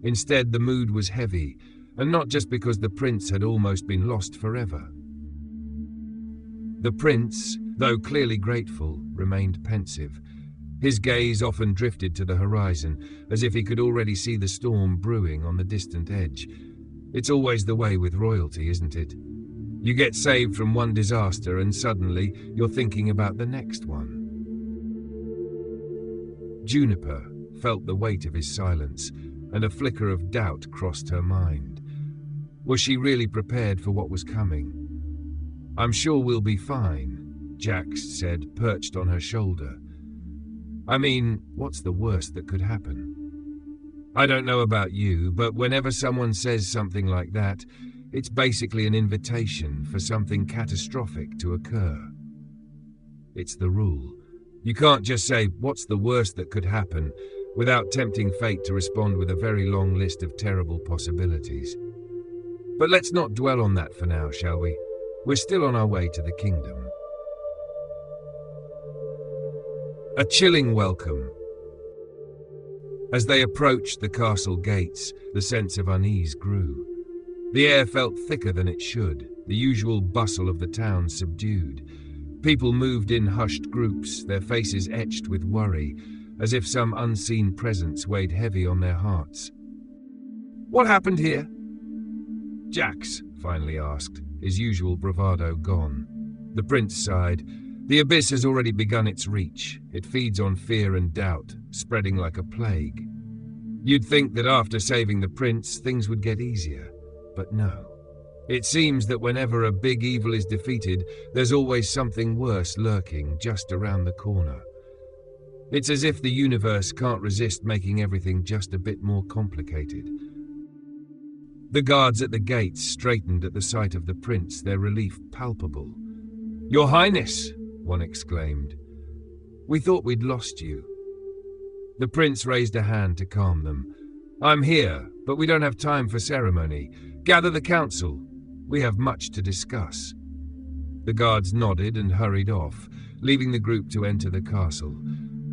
instead the mood was heavy, and not just because the prince had almost been lost forever. The prince, though clearly grateful, remained pensive. His gaze often drifted to the horizon, as if he could already see the storm brewing on the distant edge. It's always the way with royalty, isn't it? You get saved from one disaster and suddenly you're thinking about the next one. Juniper felt the weight of his silence, and a flicker of doubt crossed her mind. Was she really prepared for what was coming? "I'm sure we'll be fine," Jax said, perched on her shoulder. "I mean, what's the worst that could happen?" "I don't know about you, but whenever someone says something like that, it's basically an invitation for something catastrophic to occur. It's the rule. You can't just say, 'What's the worst that could happen?' without tempting fate to respond with a very long list of terrible possibilities. But let's not dwell on that for now, shall we? We're still on our way to the kingdom." A chilling welcome. As they approached the castle gates, the sense of unease grew. The air felt thicker than it should, the usual bustle of the town subdued. People moved in hushed groups, their faces etched with worry, as if some unseen presence weighed heavy on their hearts. "What happened here?" Jax finally asked, his usual bravado gone. The prince sighed. "The Abyss has already begun its reach. It feeds on fear and doubt, spreading like a plague. You'd think that after saving the prince, things would get easier. But no. It seems that whenever a big evil is defeated, there's always something worse lurking just around the corner. It's as if the universe can't resist making everything just a bit more complicated." The guards at the gates straightened at the sight of the prince, their relief palpable. "Your Highness!" one exclaimed. "We thought we'd lost you." The prince raised a hand to calm them. "I'm here, but we don't have time for ceremony. Gather the council. We have much to discuss." The guards nodded and hurried off, leaving the group to enter the castle.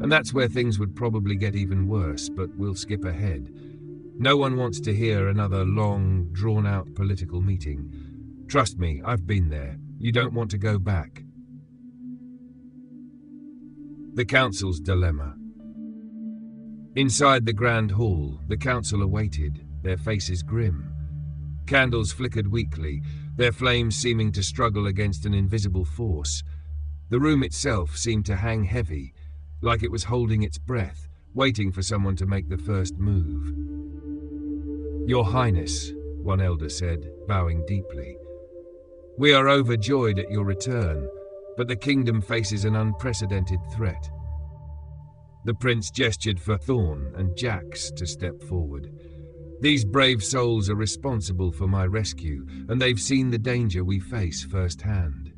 And that's where things would probably get even worse, but we'll skip ahead. No one wants to hear another long, drawn-out political meeting. Trust me, I've been there. You don't want to go back. The Council's dilemma. Inside the grand hall, the Council awaited, their faces grim. Candles flickered weakly, their flames seeming to struggle against an invisible force. The room itself seemed to hang heavy, like it was holding its breath, waiting for someone to make the first move. "Your Highness," one elder said, bowing deeply. "We are overjoyed at your return, but the kingdom faces an unprecedented threat." The prince gestured for Thorn and Jax to step forward. "These brave souls are responsible for my rescue, and they've seen the danger we face firsthand."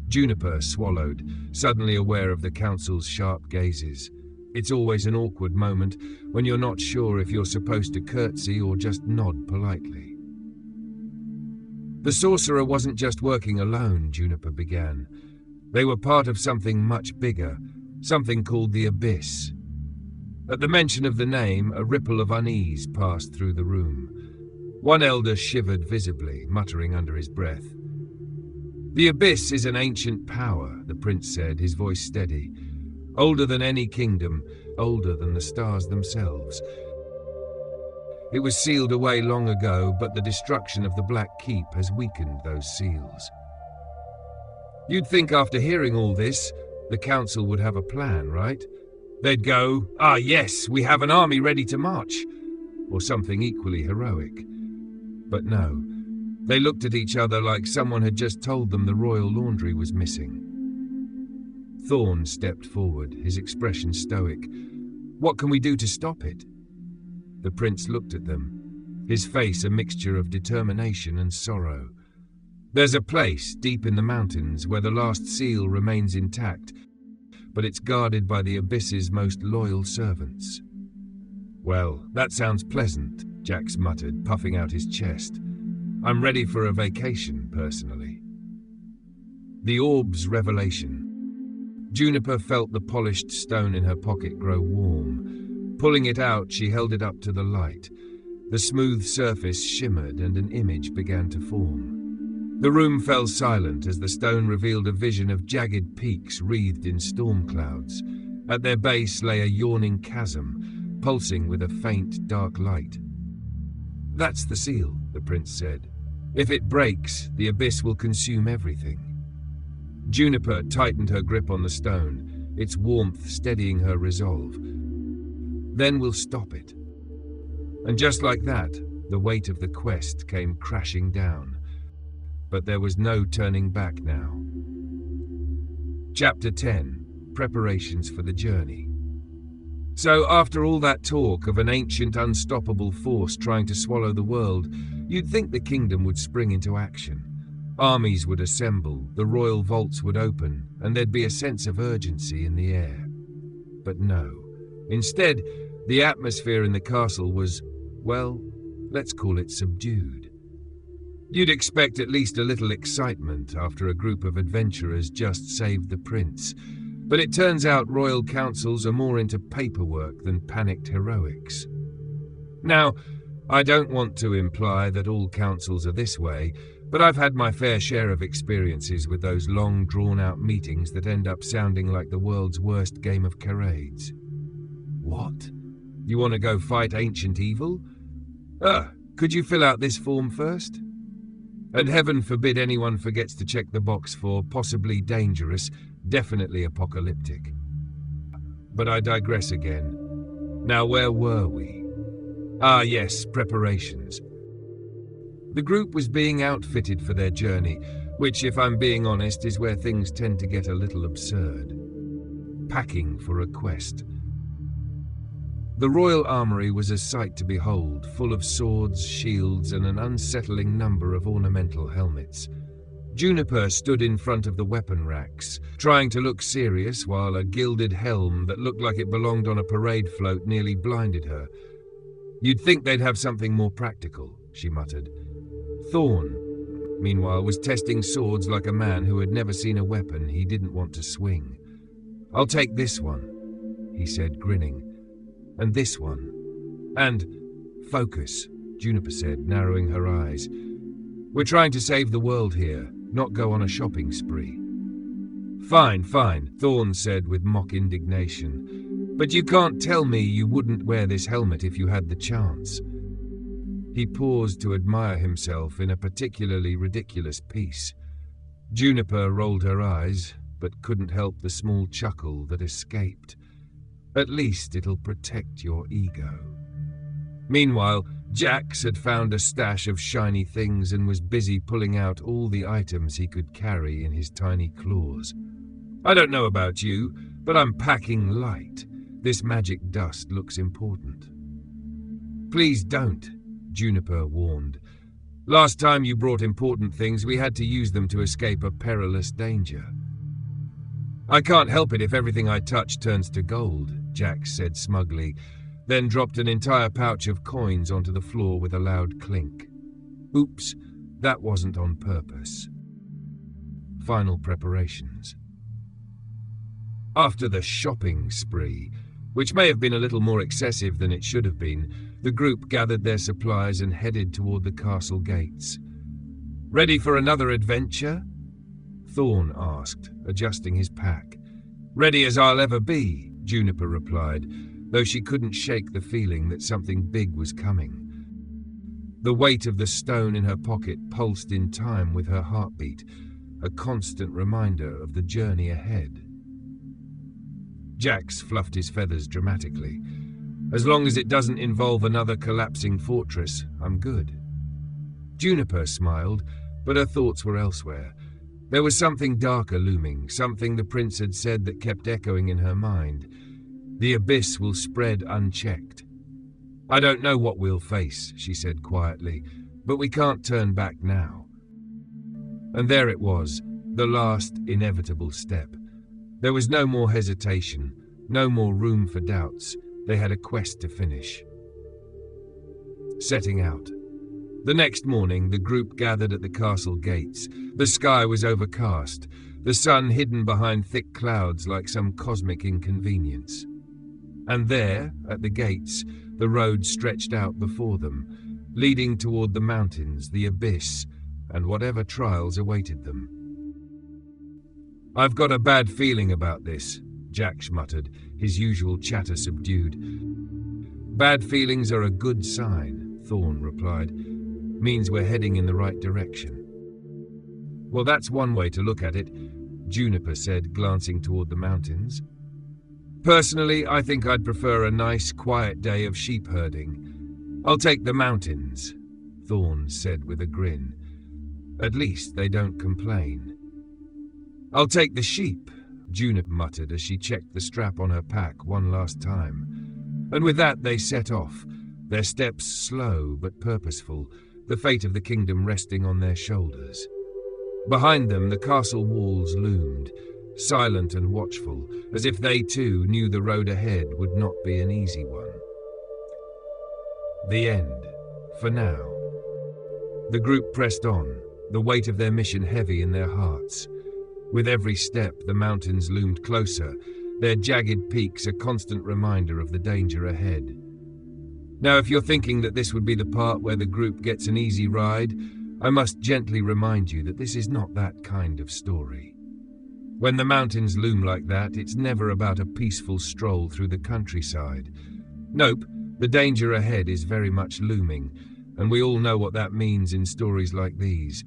Juniper swallowed, suddenly aware of the council's sharp gazes. It's always an awkward moment when you're not sure if you're supposed to curtsy or just nod politely. "The sorcerer wasn't just working alone," Juniper began. "They were part of something much bigger, something called the Abyss." At the mention of the name, a ripple of unease passed through the room. One elder shivered visibly, muttering under his breath. "The Abyss is an ancient power," the prince said, his voice steady. "Older than any kingdom, older than the stars themselves. It was sealed away long ago, but the destruction of the Black Keep has weakened those seals." You'd think after hearing all this, the council would have a plan, right? They'd go, "Ah yes, we have an army ready to march," or something equally heroic. But no, they looked at each other like someone had just told them the royal laundry was missing. Thorn stepped forward, his expression stoic. "What can we do to stop it?" The prince looked at them, his face a mixture of determination and sorrow. "There's a place deep in the mountains where the last seal remains intact, but it's guarded by the Abyss's most loyal servants." "Well, that sounds pleasant," Jax muttered, puffing out his chest. "I'm ready for a vacation, personally." The orb's revelation. Juniper felt the polished stone in her pocket grow warm. Pulling it out, she held it up to the light. The smooth surface shimmered and an image began to form. The room fell silent as the stone revealed a vision of jagged peaks wreathed in storm clouds. At their base lay a yawning chasm, pulsing with a faint, dark light. "That's the seal," the prince said. "If it breaks, the Abyss will consume everything." Juniper tightened her grip on the stone, its warmth steadying her resolve. "Then we'll stop it." And just like that, the weight of the quest came crashing down. But there was no turning back now. Chapter 10. Preparations for the journey. So after all that talk of an ancient, unstoppable force trying to swallow the world, you'd think the kingdom would spring into action. Armies would assemble, the royal vaults would open, and there'd be a sense of urgency in the air. But no. Instead, the atmosphere in the castle was, well, let's call it subdued. You'd expect at least a little excitement after a group of adventurers just saved the prince, but it turns out royal councils are more into paperwork than panicked heroics. Now, I don't want to imply that all councils are this way, but I've had my fair share of experiences with those long, drawn-out meetings that end up sounding like the world's worst game of charades. What? You want to go fight ancient evil? Could you fill out this form first? And heaven forbid anyone forgets to check the box for possibly dangerous, definitely apocalyptic. But I digress again. Now, where were we? Ah, yes, preparations. The group was being outfitted for their journey, which, if I'm being honest, is where things tend to get a little absurd. Packing for a quest. The royal armory was a sight to behold, full of swords, shields, and an unsettling number of ornamental helmets. Juniper stood in front of the weapon racks, trying to look serious while a gilded helm that looked like it belonged on a parade float nearly blinded her. "You'd think they'd have something more practical," she muttered. Thorn, meanwhile, was testing swords like a man who had never seen a weapon he didn't want to swing. "I'll take this one," he said, grinning. "And this one. And Focus, Juniper said, narrowing her eyes. We're trying to save the world here, not go on a shopping spree. Fine, Thorn said with mock indignation. But you can't tell me you wouldn't wear this helmet if you had the chance. He paused to admire himself in a particularly ridiculous piece. Juniper rolled her eyes, but couldn't help the small chuckle that escaped. At least it'll protect your ego. Meanwhile, Jax had found a stash of shiny things and was busy pulling out all the items he could carry in his tiny claws. I don't know about you, but I'm packing light. This magic dust looks important. Please don't, Juniper warned. Last time you brought important things, we had to use them to escape a perilous danger. I can't help it if everything I touch turns to gold, Jax said smugly, then dropped an entire pouch of coins onto the floor with a loud clink. Oops, that wasn't on purpose. Final preparations. After the shopping spree, which may have been a little more excessive than it should have been, the group gathered their supplies and headed toward the castle gates. Ready for another adventure? Thorn asked, adjusting his pack. Ready as I'll ever be, Juniper replied, though she couldn't shake the feeling that something big was coming. The weight of the stone in her pocket pulsed in time with her heartbeat, a constant reminder of the journey ahead. Jax fluffed his feathers dramatically. As long as it doesn't involve another collapsing fortress, I'm good. Juniper smiled, but her thoughts were elsewhere. There was something darker looming, something the prince had said that kept echoing in her mind. The abyss will spread unchecked. I don't know what we'll face, she said quietly, but we can't turn back now. And there it was, the last inevitable step. There was no more hesitation, no more room for doubts. They had a quest to finish. Setting out. The next morning, the group gathered at the castle gates. The sky was overcast, the sun hidden behind thick clouds like some cosmic inconvenience. And there, at the gates, the road stretched out before them, leading toward the mountains, the abyss, and whatever trials awaited them. I've got a bad feeling about this, Jax muttered, his usual chatter subdued. Bad feelings are a good sign, Thorn replied. Means we're heading in the right direction. Well, that's one way to look at it, Juniper said, glancing toward the mountains. Personally, I think I'd prefer a nice, quiet day of sheep herding. I'll take the mountains, Thorn said with a grin. At least they don't complain. I'll take the sheep, Juniper muttered as she checked the strap on her pack one last time. And with that they set off, their steps slow but purposeful, the fate of the kingdom resting on their shoulders. Behind them the castle walls loomed, silent and watchful, as if they too knew the road ahead would not be an easy one. The end, for now. The group pressed on, the weight of their mission heavy in their hearts. With every step, the mountains loomed closer, their jagged peaks a constant reminder of the danger ahead. Now, if you're thinking that this would be the part where the group gets an easy ride, I must gently remind you that this is not that kind of story. When the mountains loom like that, it's never about a peaceful stroll through the countryside. Nope, the danger ahead is very much looming, and we all know what that means in stories like these.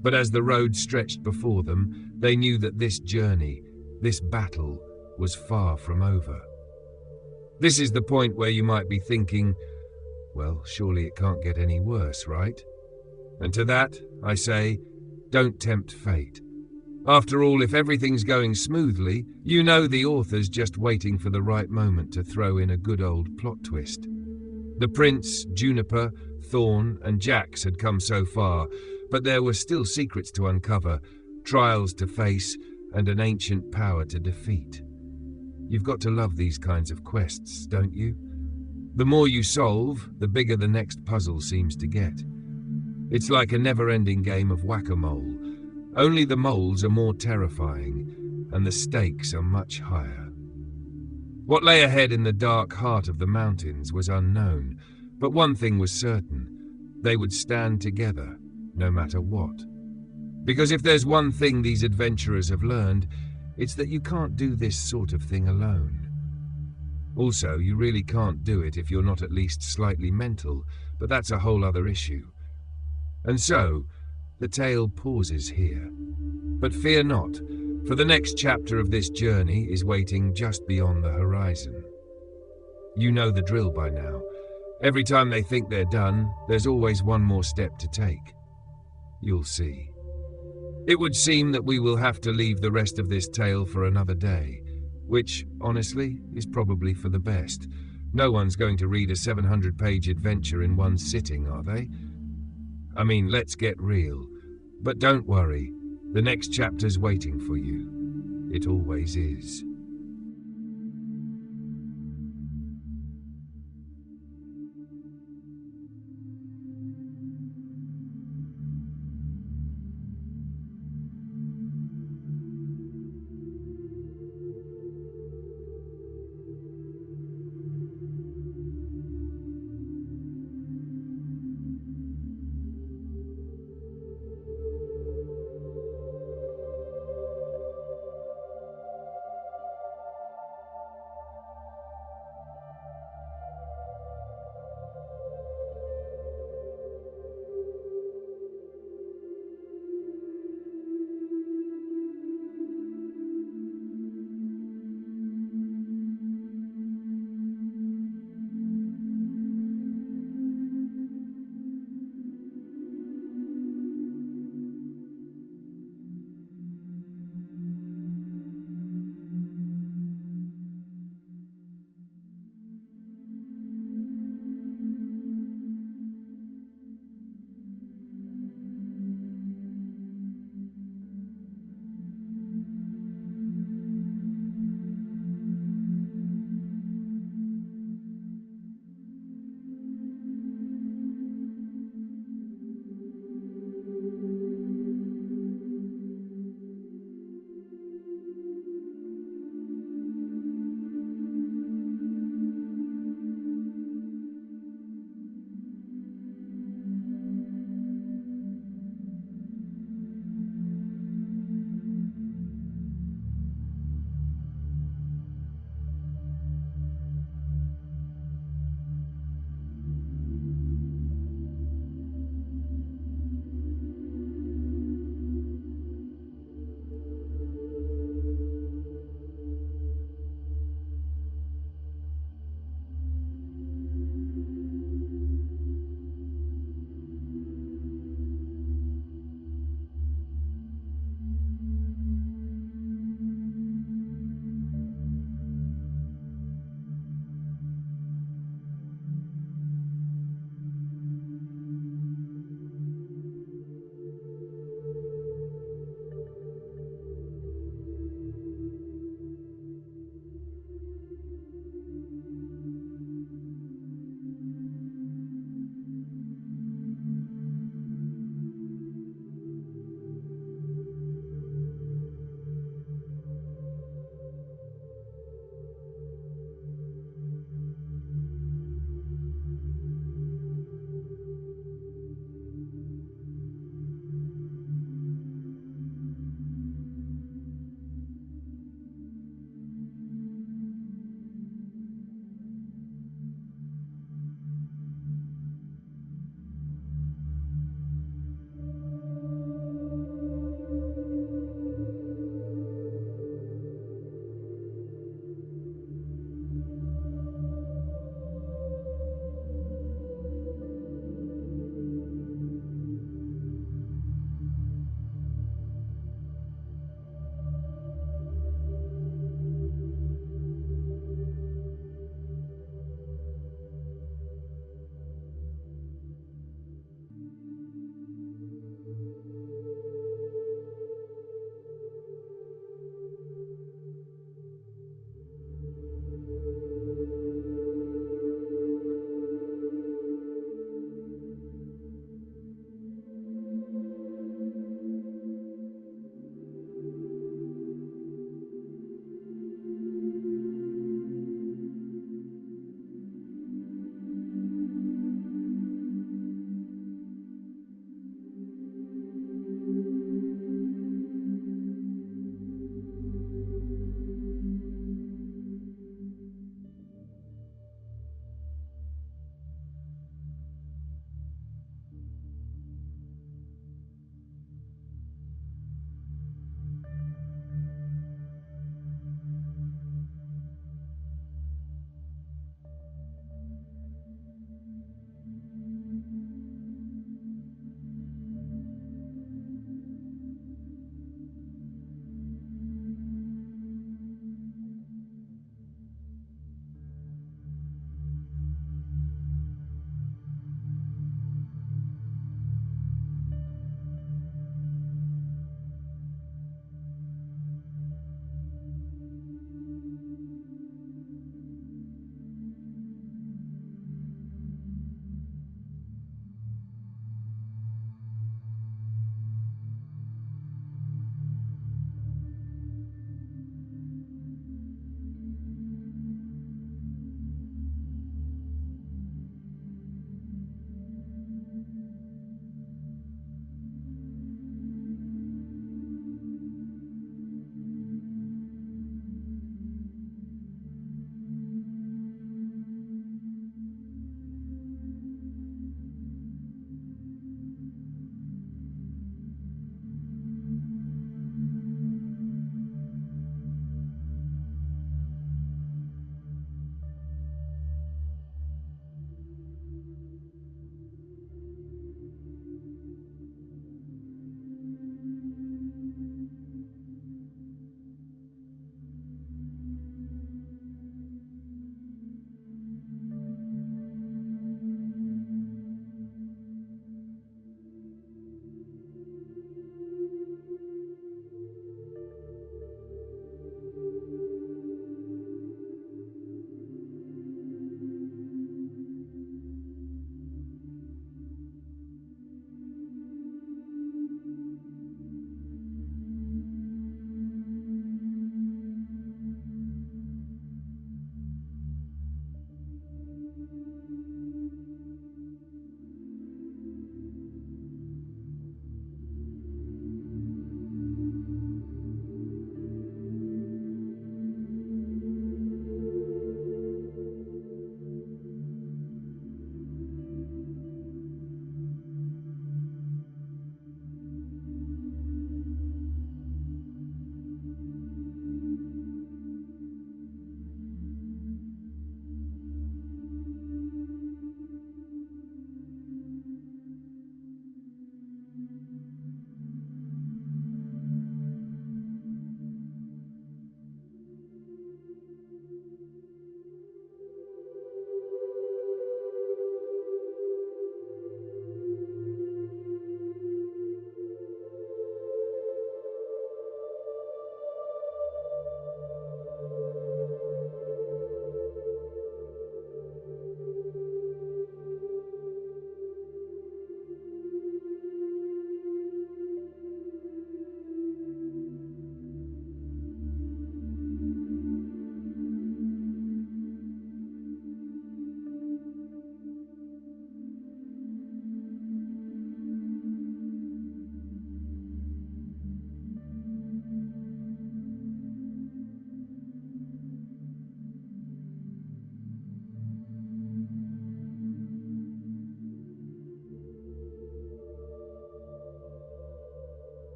But as the road stretched before them, they knew that this journey, this battle, was far from over. This is the point where you might be thinking, well, surely it can't get any worse, right? And to that, I say, don't tempt fate. After all, if everything's going smoothly, you know the author's just waiting for the right moment to throw in a good old plot twist. The prince, Juniper, Thorn, and Jax had come so far, but there were still secrets to uncover, trials to face, and an ancient power to defeat. You've got to love these kinds of quests, don't you? The more you solve, the bigger the next puzzle seems to get. It's like a never-ending game of whack-a-mole. Only the moles are more terrifying, and the stakes are much higher. What lay ahead in the dark heart of the mountains was unknown, But one thing was certain: they would stand together, no matter what. Because if there's one thing these adventurers have learned, it's that you can't do this sort of thing alone. Also, you really can't do it if you're not at least slightly mental, but that's a whole other issue. And so, the tale pauses here. But fear not, for the next chapter of this journey is waiting just beyond the horizon. You know the drill by now. Every time they think they're done, there's always one more step to take. You'll see. It would seem that we will have to leave the rest of this tale for another day, which, honestly, is probably for the best. No one's going to read a 700-page adventure in one sitting, are they? I mean, let's get real. But don't worry, the next chapter's waiting for you. It always is.